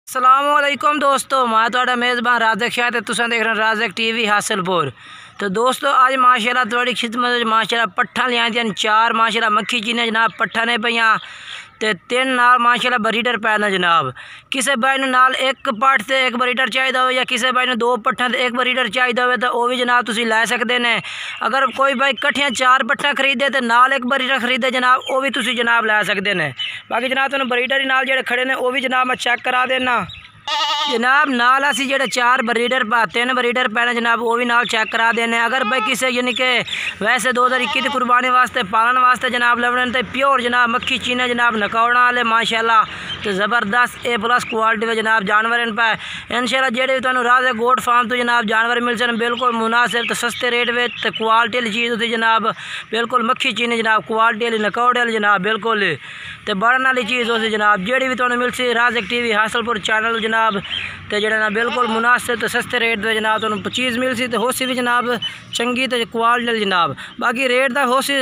अस्सलामुअलैकुम दोस्तों, मैं थोड़ा मेज़बान राज़क शाह ते तुसां देख रहे हो राज़क टीवी हासिलपुर। तो दोस्तों अज माशाल्लाह थोड़ी खिदमत माशाल्लाह पट्ठा लिया चार माशाल्लाह मक्खी चीने जनाब पट्ठा ने पईयां ते तीन नाल माशाल्लाह बरीडर पैना जनाब। किसी भाई ने नाल एक पट्ठ से एक बरीडर चाहिए हो या किसी भाई ने दो पट्ठा से एक बरीडर चाहिए हो तो वह भी जनाब तुसी लै सकते ने। अगर कोई भाई कट्ठियां चार पट्ठा खरीदे तो नाल एक बरीडर खरीदे जनाब वह भी तुसी जनाब लै सकते ने। बाकी जनाब तुहानू बरीडर ही नाल जेड़े खड़े ने वह भी जनाब मैं चेक करा देना जनाब। नाल असी जेड़े चार बरीडर तीन बरीडर पैने जनाब वो भी नाल चेक करा देने। अगर भाई किसी यानी कि वैसे 2021 की कुर्बानी वास्ते पालन वास्ते जनाब लवण तो प्योर जनाब मक्खी चीने जनाब नकौड़ा वाले माशाल्लाह तो ज़बरदस्त A+ क्वालिटी में जनाब जानवर इन पे इंशाल्लाह जेड़े भी तुहानू राज़क गोट फार्म तो जनाब जानवर मिल सन बिल्कुल मुनासिब तो सस्ते रेट में तो क्वालिटी वाली चीज़ होती जनाब बिल्कुल मक्खी चीनी जनाब क्वालिटी वाली नकौड़े वाली जनाब बिल्कुल तो बढ़न वाली चीज़ होती जनाब जेड़ी भी तुहानू मिल सी राज़क टीवी हासिलपुर चैनल जनाब तो जरा ना बिल्कुल मुनासिब तो सस्ते रेट पर जनाब तुहानू चीज़ मिल सी तो हो सी भी जनाब चंगी तो क्वालिटी जनाब। बाकी रेट का हो सी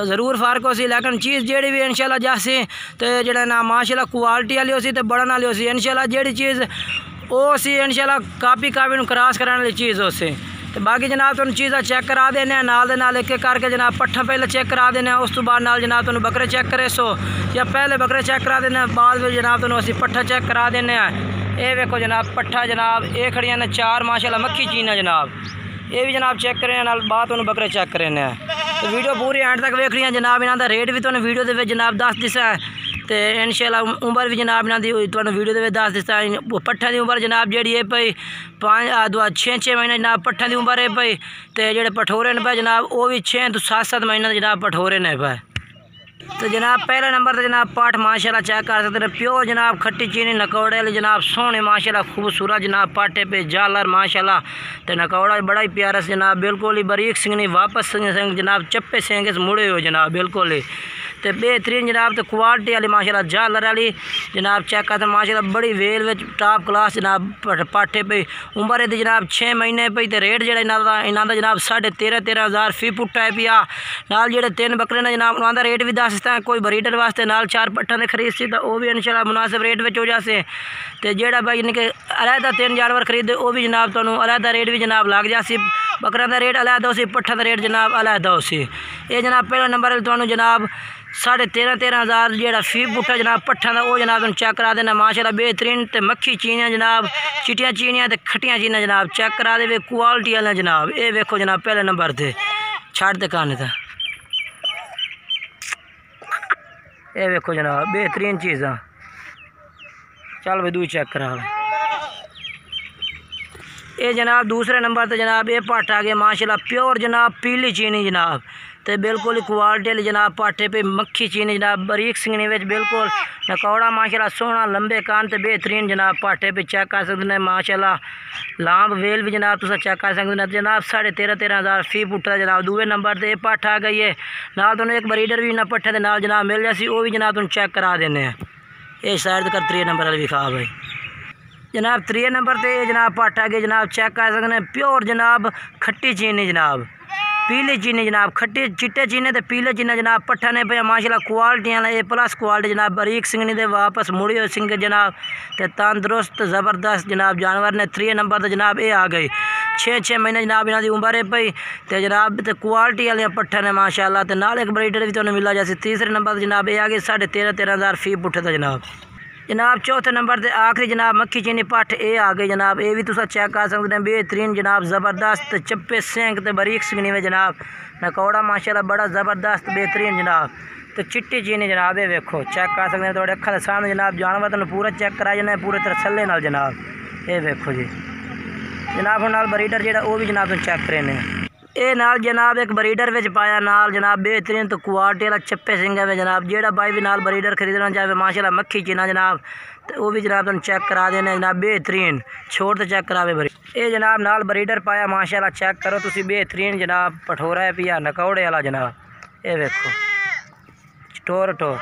ज़रूर फ़र्क हो सी लेकिन चीज़ जेड़ी भी इंशाल्लाह जासी तो जरा ना माशाल्लाह क्वालिटी वाली हो सी तो बढ़न वाली हो सी इंशाल्लाह जेड़ी चीज़ वो सी इंशाल्लाह काफ़ी क्रॉस कराने वाली चीज़ हो सी। तो बाकी जनाब तुहानू चीज़ा चेक करा देने नाल दे नाल एक करके जनाब पट्ठा पहले चेक करा देने उस तो बाद नाल जनाब तुहानू बकरे चेक करे सो या पहले बकरे चेक करा देने बाद में जनाब तुहानू असीं पट्ठा चेक करा देने। ये देखो जनाब पट्ठा जनाब ये खड़ियां ने चार माशाल्लाह मक्खी चीना जनाब ये भी जनाब चेक करें नाल बाद तुहानू बकरे चेक करें। तो वीडियो पूरी एंड तक वेख रही जनाब। इन्हां दा रेट भी तुहानू वीडियो दे विच जनाब दस दिसा है तो इंशाल्लाह उम्र भी जनाब इन्हां दी तुहानू वीडियो दे विच दस दिसा है। पट्ठा की उम्र जनाब जी है पई 6 महीने जनाब पट्ठा की उम्र है पई तो जेडे पठोरे ने पे जनाब वो भी 6 तो 7 महीने जनाब पठोरे ने पे। तो जनाब पहले नंबर तो जनाब पाठ माशाल्लाह चेक कर सकते हैं प्योर जनाब खट्टी चीनी नकौड़े वाली जनाब सोहने माशाल्लाह खूबसूरत जनाब पाटे पे जालर माशाल्लाह तो नकौड़ा बड़ा ही प्यारा से जनाब बिल्कुल ही बारीक सिंगनी वापस सिंग जनाब चप्पे सिंग मुड़े हो जनाब बिल्कुल ही तो बेहतरीन जनाब तो क्वालिटी वाली माशाल्लाह जालर वाली जनाब चेक करते माशाल्लाह बड़ी वेल में टॉप क्लास जनाब पाठे पे उम्र है जनाब 6 महीने पई तो रेट जो इन्हों का जनाब 13,500 फी पुट्टा है पिया। नाल जेडे 3 बकरे ने जनाब उन्हों का रेट भी दस दिता कोई बरीडर वास्ते नाल 4 पट्ठा ने खरीद सी तो वह भी इंशाल्लाह मुनासिब रेट में हो जासे। तो जेड़ा भाई यानी कि अलहदा 3 जानवर खरीदे वो भी जनाब तुहानू अलहदा रेट भी जनाब लग जासी बकरा का रेट अलहदा हो सी पट्ठा का रेट जनाब अलहदा हो सी। ये जनाब पहला नंबर तुहानू जनाब 13,500 जेड़ा फी पुट्ठा जनाब पट्ठा का वो जनाब तुम चेक करा देना माशाल्लाह बेहतरीन तो मक्खी चीनियाँ जनाब चिटियाँ चीनियाँ तो खट्टियाँ चीनियाँ जनाब चेक करा दे क्वालिटी वाले जनाब। ये वेखो जनाब पहले नंबर से छड़ दे काने था ये वेखो जनाब बेहतरीन चीज़ा चल भाई दूई चेक करा। ये जनाब दूसरे नंबर तो जनाब ये पट्ठ आ गया माशाल्लाह प्योर जनाब पीली चीनी जनाब तो बिल्कुल ही क्वालिटी वाली जनाब पाठे पे मक्खी चीनी जनाब बारीक सिंगनी में बिल्कुल नकौड़ा माशाल्लाह सोहना लंबे कान तो बेहतरीन जनाब पाठे पे चेक कर सकते हैं माशाल्लाह लांब वेल भी जनाब तुम चेक कर सकते हैं जनाब 13,500 फी पुट्टा जनाब। दूसरे नंबर से पट्ठ आ गई है नाल तुहानू एक बरीडर भी ना पट्ठे के नाल जनाब मिल जासी वो भी जनाब तुम चेक करा देने। ये शायद कर 3 नंबर वाली भी खा भाई जनाब 3 नंबर से जनाब पट्ठ आ गए जनाब चेक कर सकते हैं प्योर जनाब खट्टी चीनी जनाब पीली चीनी जनाब खट्टी चिट्टे चीने तो पीले चीने जनाब पट्ठा ने पे माशाल्लाह क्वालिटी A+ क्वालिटी जनाब बारीक सिंगनी दे वापस मुड़ी हुई सिंग जनाब तो तंदुरुस्त ज़बरदस्त जनाब जानवर ने 3 नंबर तो जनाब ये आ गई 6 महीने जनाब इन्हों की उम्र है पई तो जनाब तो क्वालिटी वाले पट्ठा ने माशाल्लाह तो नाल एक बरीडर भी तुहानू मिला जैसे। तीसरे नंबर जनाब ये आ गई 13,500 फी पुट्ठे तो जनाब। चौथे नंबर से आखिरी जनाब मक्खी चीनी पट्ठ ये आ गई जनाब ये भी तुसा चेक कर सकते हैं बेहतरीन जनाब ज़बरदस्त चप्पे सेंक तो बारीक सिंगनी में जनाब नकौड़ा माशाल्लाह बड़ा ज़बरदस्त बेहतरीन जनाब तो चिट्टी चीनी जनाब ये वेखो चेक कर सकते हैं थोड़े अखा के सामने जनाब जानवर तुम पूरा चेक करा जाना पूरे तरह थल्ले नाल जनाब। ये वेखो जी जनाब नाल बरीडर जेड़ा वो भी जनाब तुम चेक करें ये नाल जनाब एक बरीडर विच पाया नाल जनाब बेहतरीन तो क्वालिटी वाला चप्पे सिंगा में जनाब जेड़ा भाई भी नाल बरीडर खरीदना चाहे माशाल्लाह मक्खी चीना जनाब तो वो भी जनाब तुम चेक करा देने जनाब बेहतरीन छोड़ तो चेक करावे बरी। ये जनाब नाल बरीडर पाया माशाल्लाह चेक करो तुसी बेहतरीन जनाब पठोरा है पिया नकौड़े वाला जनाब। ये वेखो टोर टोर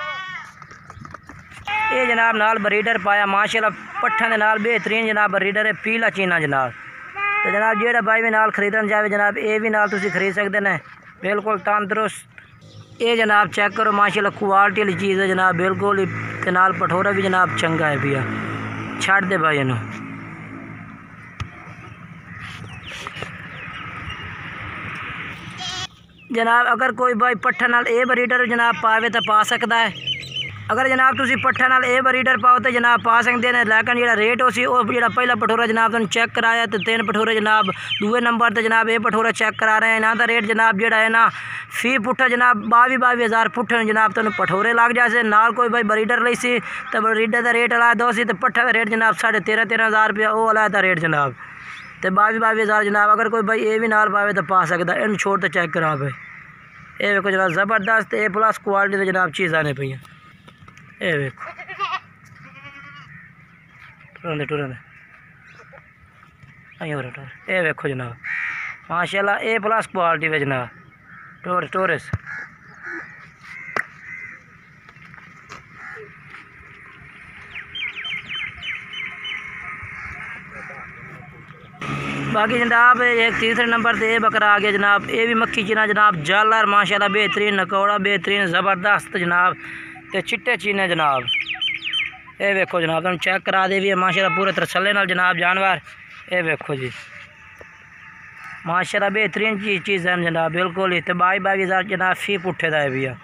ये जनाब नाल बरीडर पाया माशाल्लाह पट्ठा के नाल बेहतरीन जनाब बरीडर है पीला चीना जनाब। तो जनाब जेड़ा भाई भी नाल खरीदना चाहे जनाब ये भी नाल तुसी खरीद सकते हैं बिल्कुल तंदुरुस्त। ये जनाब चेक करो माशाल्लाह क्वालिटी वाली चीज़ है जनाब बिल्कुल ही नाल पठोरा भी जनाब चंगा है पिया छड़ दे भाई इनू। जनाब अगर कोई भाई पट्ठा नाल ए ब्रीडर जनाब पावे तो पा सकता है। अगर जनाब तुसी पट्ठा नाल ए ब्रीडर पाओ तो जनाब पा सकते हैं, लेकिन जो रेट उसी जो पहला पठोरा जनाब तुम चेक कराया तो 3 पठोरे जनाब दूए नंबर तो जनाब ए पठोरा चेक करा रहे हैं। इन्हों का रेट जनाब जोड़ा है ना फी पुट्ठा जनाब 22,000 पुट्ठे जनाब तुम पठोरे लग जाए। नाल कोई भाई ब्रीडर ली सी तो ब्रीडर का रेट अलग दो सी, तो पट्ठा का रेट जनाब 13,500 रुपया वो अलग का रेट जनाब, तो 22,000 जनाब। अगर कोई भाई ए भी नाल पावे तो पा सकता है। इन छोड़ तो चेक करा भाई, ये देखो जनाब ज़बरदस्त ए प्लस क्वालिटी के जनाब चीज़ां ने पई। ये देखो टुरन ये देखो जनाब माशाल्लाह ए प्लस क्वालिटी में जनाब टोरस। बाकी जनाब एक तीसरे नंबर से ये बकरा आ गया जनाब, ये भी मक्खी चीना जनाब जालर माशाल्लाह बेहतरीन नकौड़ा बेहतरीन ज़बरदस्त जनाब, ते चिट्टे चीने जनाब। ये देखो जनाब तुम चेक करा दे भी है माशाल्लाह पूरे तसल्ले नाल जनाब जानवर। ये देखो जी माशाल्लाह बेहतरीन चीज़ है जनाब बिल्कुल ही, तो 22,000 जनाब फी पुट्ठे दा भी है।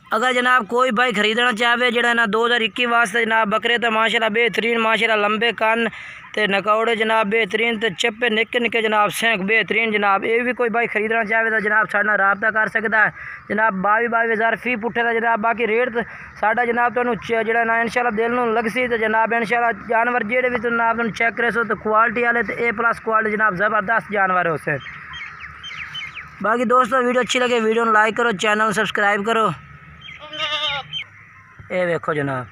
अगर जनाब कोई भाई खरीदना चाहे जरा ना 2021 वास्ते जनाब बकरे तो माशाल्लाह बेहतरीन माशाल्लाह लंबे कन ते नकौड़े जनाब बेहतरीन ते चप्पे निक्के निक्के जनाब सेंक बेहतरीन जनाब। ये भी कोई भाई खरीदना चाहे तो जनाब साढ़े नाल राबता कर सकता है जनाब। 22,000 फी पुट्ठे का जनाब। बाकी रेट साढ़ा जनाब तुहानू जरा ना इंशाल्लाह दिल नूं लगसी तो जनाब इंशाल्लाह जानवर जेडे भी जनाब तुम चेक करे सो तो क्वालिटी वाले तो ए प्लस क्वालिटी जनाब ज़बरदस्त जानवर है उसे। बाकी दोस्तों वीडियो अच्छी लगे वीडियो लाइक करो, चैनल सब्सक्राइब करो। ये देखो जनाब